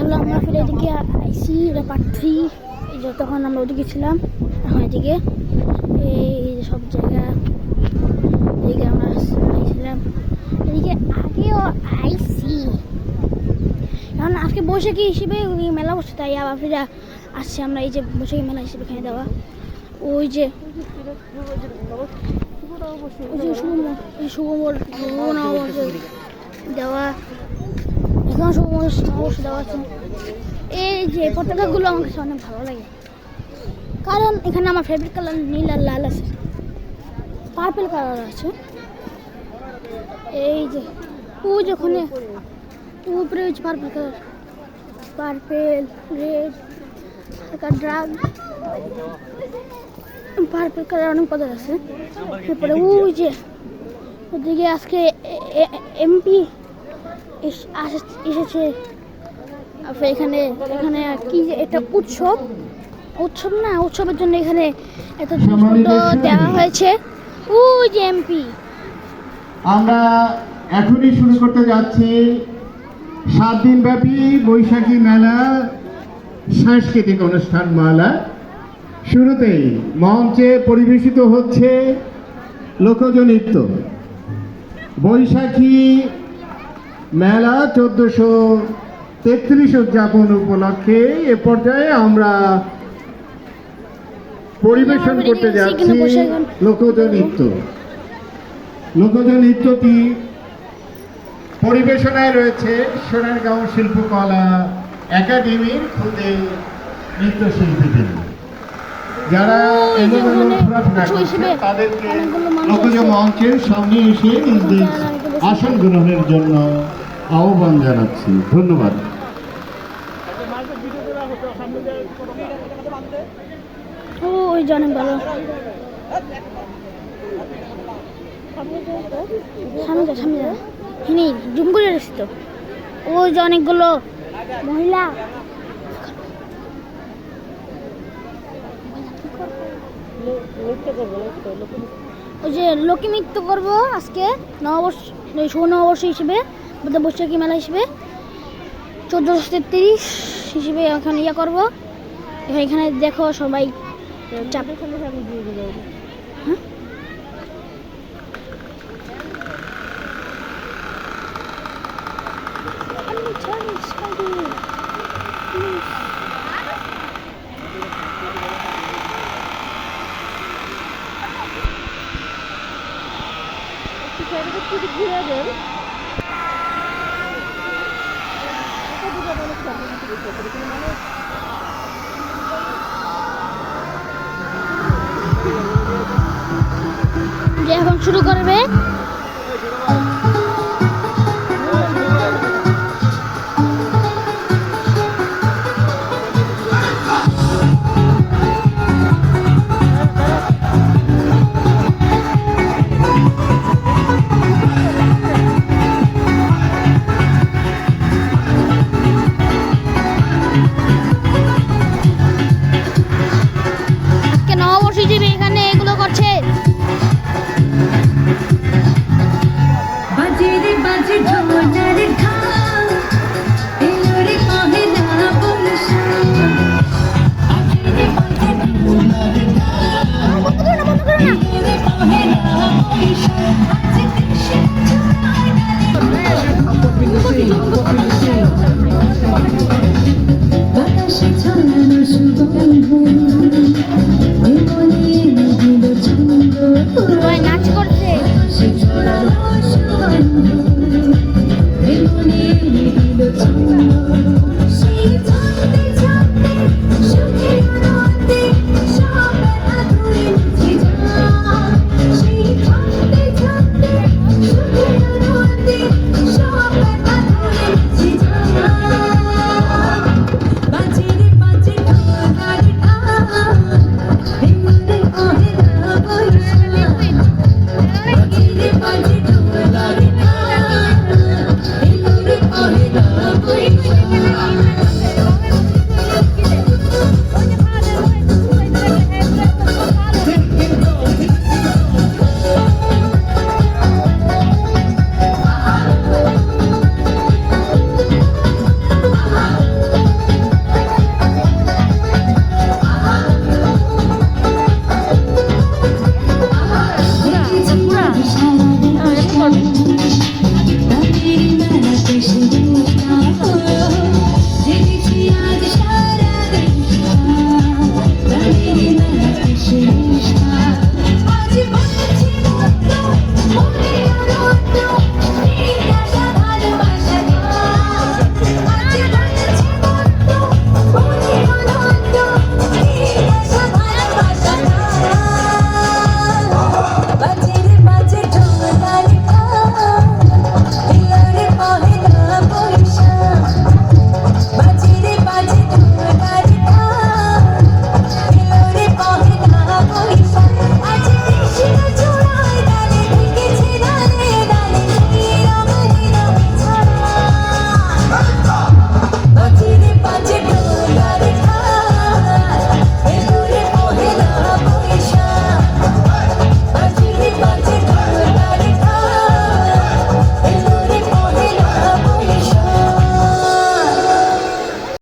হলো আমরা ফিরে এদিকে আইসি, এটা পার্ট 3। এই যে তখন আমরা ওদিকে ছিলাম, এখন এদিকে এই যে সব জায়গা, এদিকে আমরা আইছিলাম, এদিকে আগেও আইসি। এখন আজকে বৈশাখী হিসেবে মেলা বসছে, তাই আবার ফিরে আসছি আমরা। এই যে বৈশাখী মেলা হিসেবে খেয়ে দেওয়া, ওই যে শুভ দেওয়া, এখানে শুভ নববর্ষ দেওয়া আছে। এই যে পতাকাগুলো আমার কাছে অনেক ভালো লাগে, কারণ এখানে আমার ফেভারিট কালার নীল আর লাল আছে, পার্পেল কালার আছে। এই যে ওই যে ওখানে উপরে purple colour, purple, red, drug, purple colour অনেক পদার্থ আছে। তারপরে ওই যে ওদিকে আজকে এমপি এসেছে। এখানে এখানে কি এটা উৎসব না, উৎসবের জন্য এখানে এত দেওয়া হয়েছে। ওই যে এমপি। আমরা এখনই শুরু করতে যাচ্ছি 7 দিন ব্যাপী বৈশাখী মেলা, সাংস্কৃতিক অনুষ্ঠান মালা। শুরুতেই মঞ্চে পরিবেশিত হচ্ছে লোকজ নৃত্য। বৈশাখী মেলা 1433 উদযাপন উপলক্ষে এ পর্যায়ে আমরা পরিবেশন করতে যাচ্ছি লোকজ নৃত্য। লোকজ নৃত্যটি পরিবেশনায় রয়েছে সোনারগাঁও শিল্পকলা একাডেমির খুদে নৃত্যশিল্পীদের, যারা ঘোরাফেরা করছে তাদেরকে লোকজ মঞ্চের সামনে এসে নিজেদের আসন গ্রহণের জন্য আহ্বান জানাচ্ছি। ধন্যবাদ। ওই যে অনেক ভালো, সামনে জুম করে রেখেছি তো। ওই যে অনেকগুলো মহিলা, ওই যে লোকে নৃত্য করবো আজকে নববর্ষ, শুভ নববর্ষ হিসেবে, বৈশাখী মেলা হিসেবে 1433 হিসেবে এখন ইয়ে করবো। এখানে দেখো সবাই চাপে যে এখন শুরু করবে। নববর্ষ হিসেবে এখানে এগুলো করছে। নাচ করছে।